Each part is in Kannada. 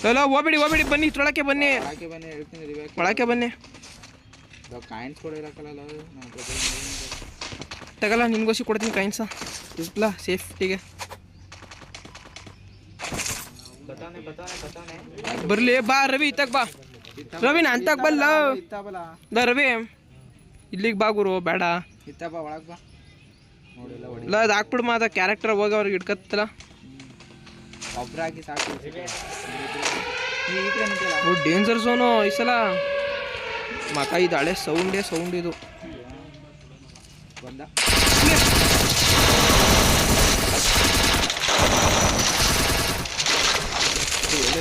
ಅಲ್ಲ ಹೋಗ್ಬೇಡಿ ಹೋಗ್ಬೇಡಿ ಬನ್ನಿ ತೊಳಕ್ಕೆ ಬನ್ನಿ ಒಳಕ್ಕೆ ಬನ್ನಿ ತಗಲ್ಲ ನಿನ್ಗೋಸಿ ಕೊಡ್ತೀನಿ ಕಾಯಿನ್ಸ ಇಲ್ಲ ಸೇಫ್ಟಿಗೆ ಬರ್ಲಿ ಬಾ ರವಿ ಇತ್ತಾಗ ಬಾ ರವಿ ನಾನು ತಗ ಬಲ್ಲ ರವಿ ಇಲ್ಲಿಗೆ ಬಾ ಗುರು ಬೇಡ ಇಲ್ಲ ಅದು ಹಾಕ್ಬಿಡು ಅದ ಕ್ಯಾರೆಕ್ಟರ್ ಹೋಗಿ ಅವ್ರಿಗೆ ಇಟ್ಕತ್ತಲ್ಲ ಡೇಂಜರ್ ಝೋನು ಈ ಸಲ ಮಕ ಇದು ಹಳೆ ಸೌಂಡ್ ಇದು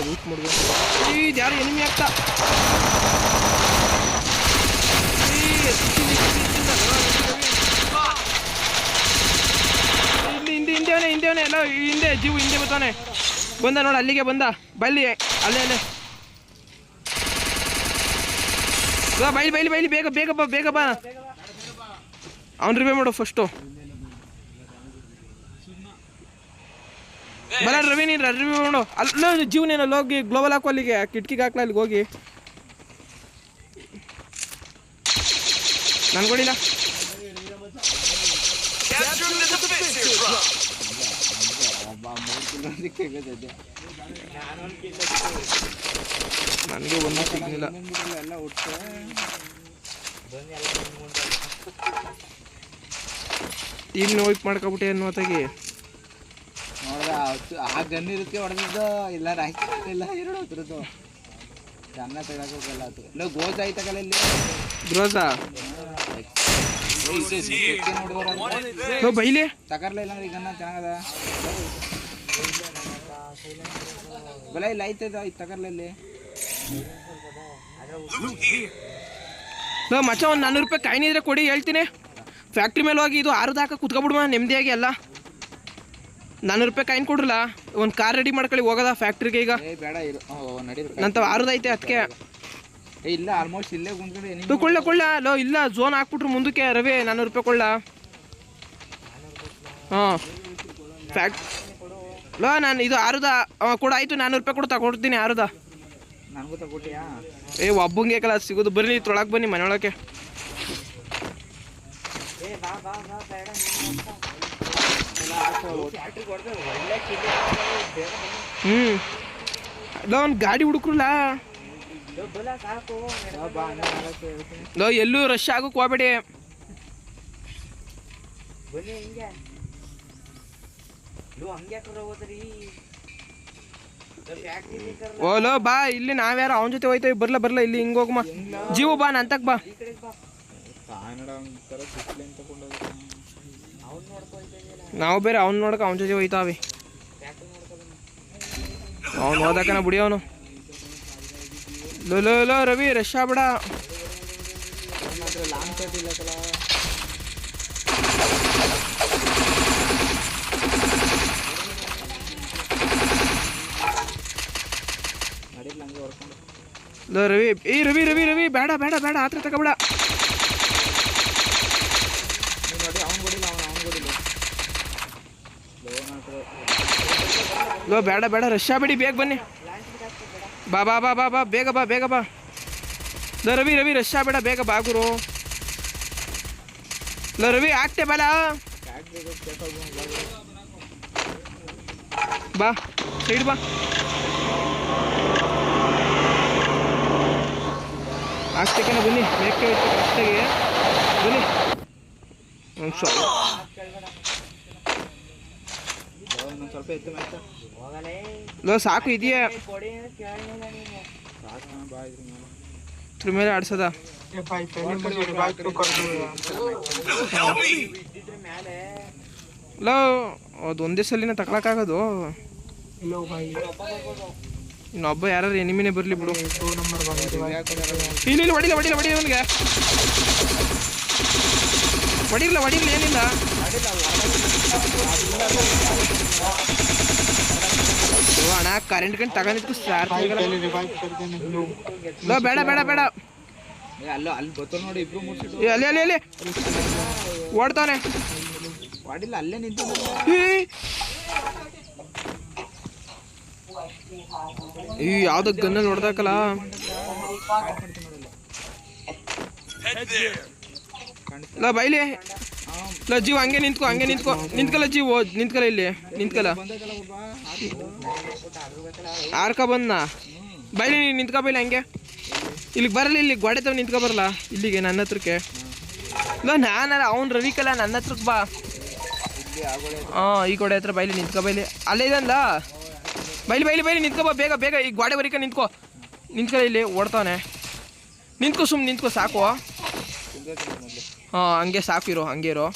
ರೂಟ್ ಮಾಡ್ಬೇಕು ಇದು ಯಾರು ಎನಿಮಿ ಆಗ್ತಾ ಹಿಂದೆ ಎಲ್ಲ ಹಿಂದೆ ಜೀವ ಹಿಂದೆ ಬರ್ತಾನೆ ಬಂದ ನೋಡ ಅಲ್ಲಿಗೆ ಬಂದ ಬೈಲಿ ಅಲ್ಲೇ ಬೈಲಿ ಬೇಗ ಬಾ ಅವ್ನು ರಿವೇ ಮಾಡು ಫಸ್ಟು ಬರ ರವಿ ನೀನು ರಿವ್ಯೂ ಮಾಡು ಅಲ್ಲ ಜೀವನೇನಲ್ಲಿ ಹೋಗಿ ಗ್ಲೋಬಲ್ ಹಾಕೋ ಅಲ್ಲಿಗೆ ಕಿಟಕಿಗೆ ಹಾಕ್ಲ ಅಲ್ಲಿಗೆ ಹೋಗಿ ನಾನು ಕೊಡಿಲ್ಲ ನನಗೆ ಒಂದು ಸಿಗ್ಲಿಲ್ಲ ಟೀಮ್ನ ವೈಪ್ ಮಾಡ್ಕೊಬಿಟ್ಟೆ ಅನ್ನೋ ಹೊತ್ತಾಗಿ ನೋಡ್ದ ಆ ಗನ್ ಇರುತ್ತೆ ಹೊಡೆದಿದ್ದು ಇಲ್ಲ ಇಲ್ಲ ಎರಡು ಹತ್ರದ್ದು ಚೆನ್ನ ತೆಗೋಲ್ಲ ಇಲ್ಲ ಗೋಜ್ ಆಯ್ತಕಲ್ಲ ಇಲ್ಲಿ ಗ್ರೋಸಾ ಬೈಲಿ ತಕರ್ಲ ಇಲ್ಲ ಅಂದ್ರೆ ಗನ್ನ ಚೆನ್ನಾಗದ ಬಲ ಇಲ್ಲ ಆಯ್ತದ ತಕರ್ಲ ಇಲ್ಲಿ ಮಚ್ಚ ಒಂದು 400 ರೂಪಾಯಿ ಕಾಯಿನ್ ಇದ್ರೆ ಕೊಡಿ ಹೇಳ್ತೀನಿ ಫ್ಯಾಕ್ಟ್ರಿ ಮೇಲೆ ಹೋಗಿ ಇದು ಆರು ಹಾಕ ಕುತ್ಕೊಬಿಡುವ ನೆಮ್ಮದಿಯಾಗಿ ಎಲ್ಲ 400 ರೂಪಾಯಿ ಕಾಯಿನ್ ಕೊಡ್ರಲ್ಲ ಒಂದು ಕಾರ್ ರೆಡಿ ಮಾಡ್ಕೊಳ್ಳಿ ಹೋಗೋದ ಫ್ಯಾಕ್ಟ್ರಿಗೆ ಈಗ ಬೇಡ ನಂತ ಆರುದೈತೆ ಅದಕ್ಕೆ ಇಲ್ಲ ಆಲ್ಮೋಸ್ಟ್ ಇಲ್ಲೇ ಕುಂತ್ಕೊಂಡು ಕೊಳ್ಳ ಲೋ ಇಲ್ಲ ಝೋನ್ ಹಾಕ್ಬಿಟ್ರು ಮುಂದಕ್ಕೆ ರವಿ 400 ರೂಪಾಯಿ ಕೊಳ್ಳ ಹಾಂ ಲೋ ನಾನು ಇದು ಆರುದ ಕೂಡ ಆಯ್ತು 400 ರೂಪಾಯಿ ಕೂಡ ತಗೊಡ್ತೀನಿ ಆರುದ ನನಗೂ ತಗೊಟ್ಟಿಯಾ ಒಬ್ಬಂಗೆ ಕಲ ಸಿಗೋದು ಬರ್ರಿ ತೊಳಕ್ಕೆ ಬನ್ನಿ ಮನೆಯೊಳಕ್ಕೆ ಲೋ ಒಂದು ಗಾಡಿ ಹುಡುಕ್ರಲ್ಲ ಲೋ ಎಲ್ಲೂ ರಶ್ ಆಗೋಕೆ ಹೋಗ್ಬೇಡಿ ಓಲೋ ಬಾ ಇಲ್ಲಿ ನಾವ್ಯಾರು ಅವನ ಜೊತೆ ಹೋಯ್ತೇವೆ ಬರ್ಲ ಇಲ್ಲಿ ಹಿಂಗೆ ಹೋಗಮ್ಮ ಜೀವ ಬಾ ನಂತಕ್ ಬಾ ನಾವು ಬೇರೆ ಅವ್ನು ನೋಡಕ ಅವನ ಜೊತೆ ಹೋಯ್ತಾವೆ ಅವ್ನು ಹೋದಕನ ಬಿಡಿ ಅವನು ಲೋ ರವಿ ರಶ್ ಆಗ್ಬೇಡ ಲೋ ರವಿ ರವಿ ಬೇಡ ಹತ್ರ ತಗೋಬೇಡ ಲೋ ಬೇಡ ರಶ್ ಆಗ್ಬೇಡಿ ಬೇಗ ಬನ್ನಿ ಬಾ ಬೇಗ ಬಾ ಲೋ ರವಿ ರಶ್ ಆಗ್ಬೇಡ ಬೇಗ ಬಾ ಗುರು ಲೋ ರವಿ ಆಗ್ತೆ ಬಲ ಬಾ ಸೈಡ್ ಬಾ ಆಗ್ತಕ್ಕೇನ ಬನ್ನಿ ಮೇಕೆ ಕರೆಕ್ಟಾಗಿ ಬನ್ನಿ ಒಂದು ಸ್ವಲ್ಪ ಎತ್ತು ಲೋ ಸಾಕು ಇದೆಯಾ ಇದ್ರ ಮೇಲೆ ಆಡ್ಸದ ಲೋ ಅದು ಒಂದೇ ಸಲಿನ ತಗೊಳಕ್ಕಾಗೋದು ಇನ್ನೊಬ್ಬ ಯಾರು ಎನಿಮಿನೇ ಬರಲಿ ಬಿಡು ಇಲ್ಲ ಹೊಡಿಲ್ಲ ಅವನಿಗೆ ಹೊಡಿರ್ಲ ಏನಿಲ್ಲ ಅಣ್ಣ ಕರೆಂಟ್ ಗಂಟೆ ತಗೊಂಡಿತ್ತು ಸ್ಟಾರ್ ಬೇಡ ಅಲ್ಲಿ ಬತ್ತ ನೋಡಿ ಇಬ್ರು ಅಲ್ಲಿ ಓಡ್ತಾನೆ ಮಾಡಿಲ್ಲ ಅಲ್ಲೇ ನಿಂತು ಈ ಯಾವ್ದು ಗನ್ನಲ್ಲಿ ಹೊಡೆದಾಕಲ್ಲ. ಇಲ್ಲ ಬೈಲಿ ಇಲ್ಲ ಜೀವ, ಹಂಗೆ ನಿಂತ್ಕಲ್ಲ ಜೀವ, ನಿಂತ್ಕಲ್ಲ ಇಲ್ಲಿ ನಿಂತ್ಕಲ್ಲ. ಆರ್ಕ ಬಂದ ಬೈಲಿ, ನೀನು ನಿಂತ್ಕೊ ಬೈಲಿ ಹಂಗೆ. ಇಲ್ಲಿಗೆ ಬರಲ್ಲ, ಇಲ್ಲಿ ಗೋಡೆ ತವ ನಿಂತ್ಕೊ ಬರಲ್ಲ ಇಲ್ಲಿಗೆ ನನ್ನ ಹತ್ರಕ್ಕೆ. ಇಲ್ಲ ನಾನು ಅವ್ನು ರವಿಕಲ್ಲ ನನ್ನ ಹತ್ರಕ್ಕೆ ಬಾ. ಹಾಂ ಈ ಗೋಡೆ ಹತ್ರ ಬೈಲಿ ನಿಂತ್ಕೊ ಬೈಲಿ, ಅಲ್ಲೇ ಇದಲ್ಲ ಬೈಲಿ ನಿಂತ್ಕೊ ಬಾ ಬೇಗ. ಈ ಗೋಡೆ ಬರೀಕ ನಿಂತ್ಕೊ ಇಲ್ಲಿ ಓಡ್ತಾವನೆ. ನಿಂತ್ಕೊ ಸಾಕು. ಹಾಂ ಹಂಗೆ ಸಾಕು, ಹಂಗೆ ಇರೋ.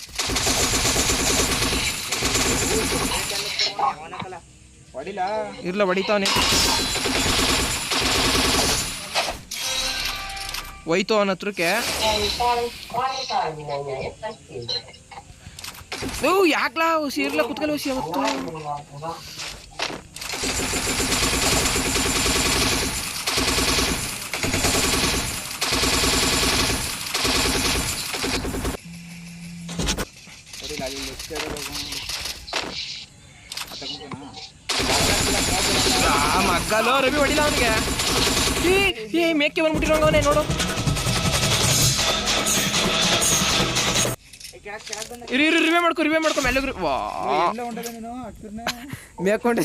ಇರ್ಲ ಹೊಡಿತಾವನೆ, ಹೋಯ್ತು ಅವನ ಹತ್ರಕ್ಕೆ. ಯಾಕ್ಲಾ ಹುಸಿ ಇರ್ಲ ಕುತ್ಕಲ್ಲ ಹುಸಿ ಅವತ್ತು. ಮಗ್ಗಲೋ ರವಿ ಹೊಡಿಲ್ಲ ಅವನಿಗೆ. ಈ ಮೇಕ್ಕೆ ಬಂದ್ಬಿಟ್ಟಿರೋ ಅವನೇ ನೋಡು. ರಿವೇ ಮಾಡ್ಕೊ ಮೆಲ್ಲಗ್ರಿ. ವಾ ಮೇಕೊಂಡೆ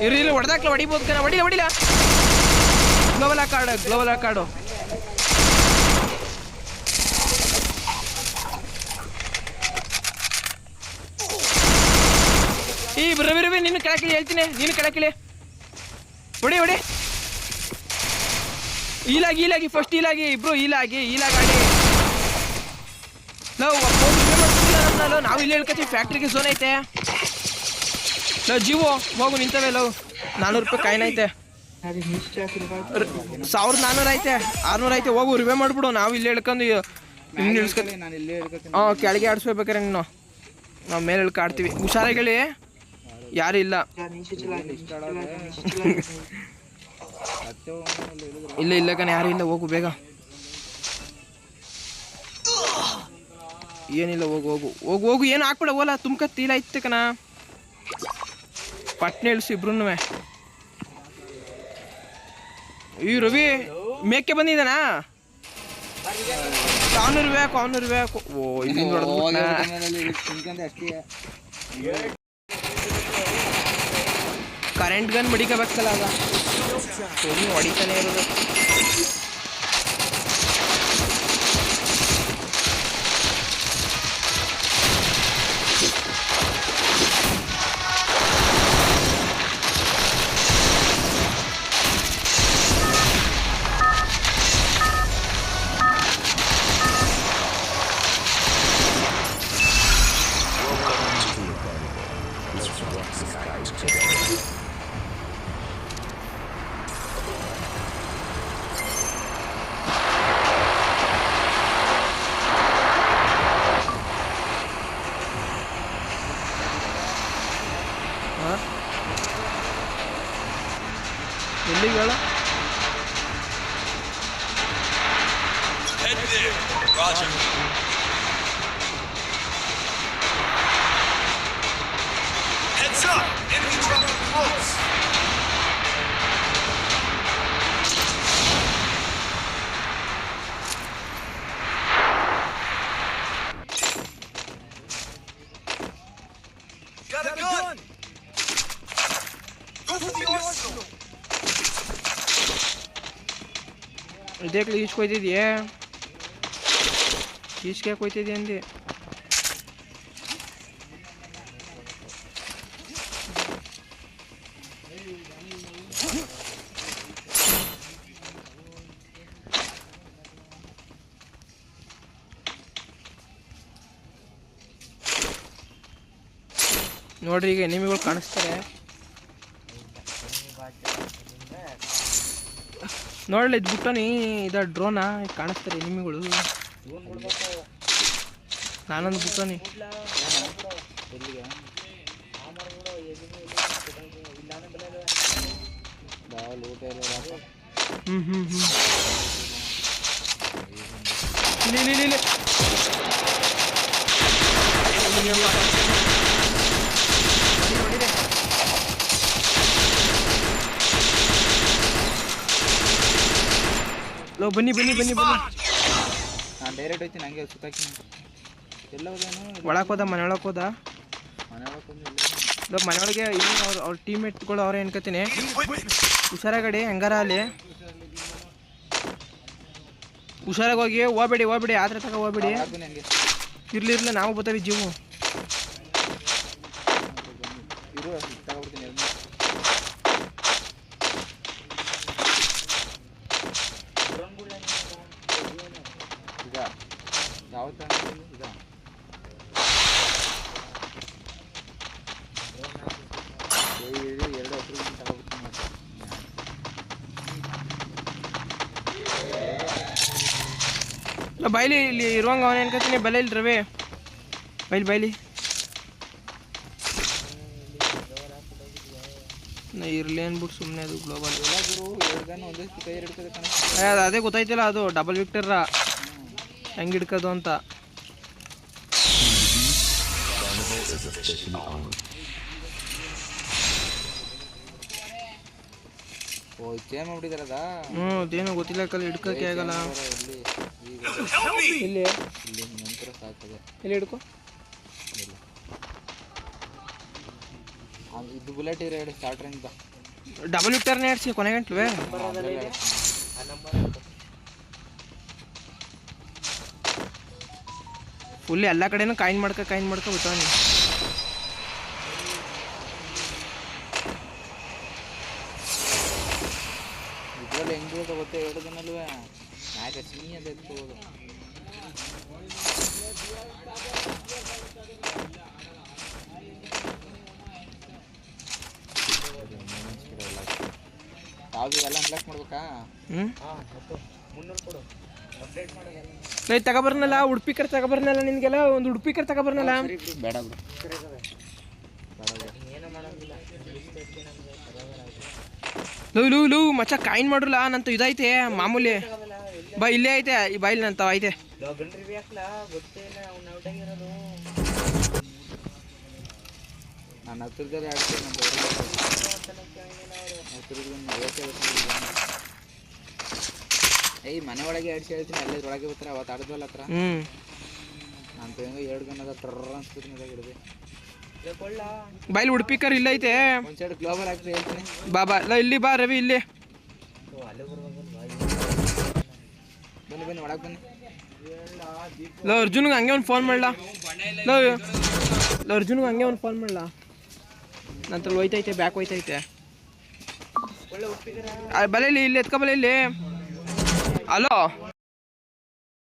ಇರಿ ಹೊಡೆದಾಕ್ಲ, ಹೊಡಿಬೋದು ಕಣ. ಹೊಡಿಲ್ಲ ಗ್ಲೋಬಲ್ ಹಾಕಾಡು. ಈ ರವಿ ನೀನು ಕೆಳಕಿಳಿ ಹೇಳ್ತೀನಿ, ನೀನು ಕೆಳಕಿಳಿ. ಹೊಡಿ ಈಲಾಗಿ ಫಸ್ಟ್ ಈಲಾಗಿ, ಇಬ್ರು ಈಲಾಗಿ ಆಡಿ. ನಾವು ಇಲ್ಲಿ ಹೇಳ್ಕೊತೀವಿ, ಫ್ಯಾಕ್ಟ್ರಿಗೆ ಝೋನ್ ಐತೆ. ಜೀವೋ ಹೋಗು ನಿಂತವೆ. 400 ರೂಪಾಯಿ ಕಾಯಿನ್ ಐತೆ, 1400 ಐತೆ, 600 ಐತೆ. ಹೋಗು ರಿವೇ ಮಾಡ್ಬಿಡು. ನಾವು ಇಲ್ಲಿ ಹೇಳ್ಕೊಂಡು ಇನ್ನು ಇಳಿಸ್ಕೊತೀವಿ. ಹಾಂ ಕೆಳಗೆ ಆಡಿಸ್ಬೇಕಾರೆ ನೀನು, ನಾವು ಮೇಲೆ ಹೇಳ್ಕ ಆಡ್ತೀವಿ. ಹುಷಾರಾಗಿ ಯಾರು ಇಲ್ಲ. ಇಲ್ಲ ಕಣ, ಯಾರು ಇಲ್ಲ. ಹೋಗು ಬೇಗ. ಏನಿಲ್ಲ, ಹೋಗು. ಏನು ಹಾಕ್ಬಿಡ ಓಲ, ತುಮ್ಕ ತೀಲ ಐತೆ ಕಣ. ಪಟ್ನೆ ಇಳಿಸಿ ಇಬ್ರು. ಈ ರವಿ ಮೇಕೆ ಬಂದಿದ್ದಾನಾ? 400 ರೂಪಾಯಿ. ಓ ಇಲ್ಲಿಂದ ಕರೆಂಟ್ ಗನ್ ಬಡಿಕಬೇಕಲ್ಲ, ಆಗ ಹೊಡಿತಾನೆ ಇರೋದು. ಎಲ್ಲಿಗೆ ಹೇಳ? देख ली इसको दे दिए, इसके कोई दे देंगे. ನೋಡ್ರಿ ಈಗ ಎನಿಮಿಗಳು ಕಾಣಿಸ್ತಾರೆ. ನೋಡಲಿ ಇದು ಬಿಟ್ಟನಿ, ಇದ ಡ್ರೋನ ಕಾಣಿಸ್ತಾರೆ ಎನಿಮಿಗಳು. ನಾನೊಂದು ಬಿಟ್ಟನಿ. ಊಟ ಇಲ್ಲ ಹ್ಞೂ ಹ್ಞೂ ಹ್ಞೂ ಇಲ್ಲಿ ಇಲ್ಲಿ ಇಲ್ಲಿ ಲೋ ಬನ್ನಿ ಬನ್ನಿ ಬನ್ನಿ ಬನ್ನಿ ನಾನು ಡೈರೆಕ್ಟ್ ಹೋಗ್ತೀನಿ ಹಂಗೆ ಸುತ್ತಾಕಿ ಎಲ್ಲ ಹೋದೇನು ಒಳಕ್ಕೆ ಹೋದ ಮನೆ ಒಳಗೆ ಹೋದ ಮನೆ ಒಳಗೆ ಬಂದು ಲೋ ಮನೆ ಒಳಗೆ ಇಲ್ಲಿ ಅವ್ರ ಟೀಮ್ಮೇಟ್ಗಳು ಅವ್ರೆ ಅನ್ಕೋತೀನಿ ಹುಷಾರಾಗಡಿ ಹೆಂಗಾರ ಅಲ್ಲಿ ಹುಷಾರಾಗಿ ಹೋಗಿ ಹೋಗ್ಬೇಡಿ ಆದ್ರೆ ತಗ ಹೋಗ್ಬೇಡಿ ಹಂಗೆ ಇರ್ಲಿ ನಾವು ಬರ್ತಾವೆ ಜೀವು ಇರು ತಗೊಬಿಡ್ತೀನಿ ಈಗ ಯಾವ ಈಗ ಎರಡು ಹತ್ರ ತಗೊಬಿಡ್ತೀನಿ ಬೈಲಿ ಇಲ್ಲಿ ಇರುವಂಗ ಅವನ ಅನ್ಕೋತೀನಿ ಬಲೆ ಇಲ್ಲಿ ರವಿ ಬೈಲಿ ನಾ ಇರ್ಲಿ ಅನ್ಬಿಟ್ಟು ಸುಮ್ಮನೆ ಅದು ಗ್ಲೋಬಲ್ ಅದೇ ಗೊತ್ತಾಯ್ತಿಲ್ಲ ಅದು ಡಬಲ್ ವಿಕ್ಟರ್ ಹೆಂಗೆ ಹಿಡ್ಕೋದು ಅಂತ ಅದೇನೋ ಗೊತ್ತಿಲ್ಲ ಕಲ್ ಹಿಡ್ಕೋಕೆ ಆಗಲ್ಲ ಇಲ್ಲಿ ಹಿಡ್ಕೊ ಇದು ಬುಲೆಟ್ ಇರೋ ಹೇಳಿ ಸ್ಟಾರ್ಟ್ರ್ ಅಂತ ಡಬಲ್ ವಿಕ್ಟರ್ನೇ ಆಡ್ಸಿ ಕೊನೆ ಗಂಟ್ಲುವೆ ಫುಲ್ಲಿ ಎಲ್ಲ ಕಡೆನೂ ಕಾಯಿನ್ ಮಾಡ್ಕೊ ಬಿಟ್ಟವನಿ ಇದ್ರಲ್ಲಿ ಹೆಂಗ್ ಬೀಳ್ತಾ ಗೊತ್ತೇ ಹೇಳೋದನ್ನಲ್ವೇ ಮ್ಯಾಚ್ ಸಿನಿ ಅಂತ ಎತ್ಕೋಬೋದು ಯಾವ್ದು ಎಲ್ಲ ಅನ್ಲಾಕ್ ಮಾಡ್ಬೇಕಾ ನೈ ತಗೊಬರ್ನಲ್ಲ ಉಡುಪಿಕರ್ ತಗೊಬರ್ನಲ್ಲ ನಿನ್ಗೆಲ್ಲ ಒಂದು ಉಡುಪಿಕರ್ ತಗೊಬರ್ನಲ್ಲ ಬೇಡ ಲೂ ಮಚ್ಚ ಕಾಯಿನ್ ಮಾಡ್ರಲ್ಲ ನಂತ ಇದೈತೆ ಮಾಮೂಲಿ ಬಾ ಇಲ್ಲೇ ಐತೆ ಈ ಬಾಯಿಲ್ ನಂತ ಐತೆ ನಾನು ಹತ್ತಿರದಲ್ಲಿ ಆಡ್ತೀನಿ ಏಯ್ ಮನೆ ಒಳಗೆ ಆಡ್ಸಿ ಹೇಳ್ತೀನಿ ಅಲ್ಲೇ ಒಳಗೆ ಬರ್ತಾರೆ ಅವತ್ತು ಆಡಿದ್ವಲ್ಲ ಹತ್ರ ನಾನು ಹೆಂಗೋ 2 ಗಂಟೆ ಟ್ರರ್ ಅನ್ಸ್ತೀನಿ ಹಿಡಿದೆ ಬಾಯಿಲ್ ಉಡುಪಿಕರ್ ಇಲ್ಲ ಐತೆ ಒಂದು ಸೈಡ್ ಗ್ಲೋಬಲ್ ಆಗ್ತದೆ ಹೇಳ್ತೀನಿ ಬಾ ಇಲ್ಲಿ ಬಾ ರವಿ ಇಲ್ಲಿ ಬನ್ನಿ ಒಳಗೆ ಬನ್ನಿ ಲೋ ಅರ್ಜುನ್ಗೆ ಹಂಗೆ ಒಂದು ಫೋನ್ ಮಾಡಲ ಲೋ ಅರ್ಜುನ್ಗೆ ಹಂಗೆ ಒಂದು ಫೋನ್ ಮಾಡಲ ನಂತರ ಹೋಯ್ತೈತೆ ಬ್ಯಾಕ್ ಹೋಯ್ತೈತೆ ಬಲೆ ಇಲ್ಲಿ ಎತ್ಕೊ ಬಲೆ ಇಲ್ಲಿ ಹಲೋ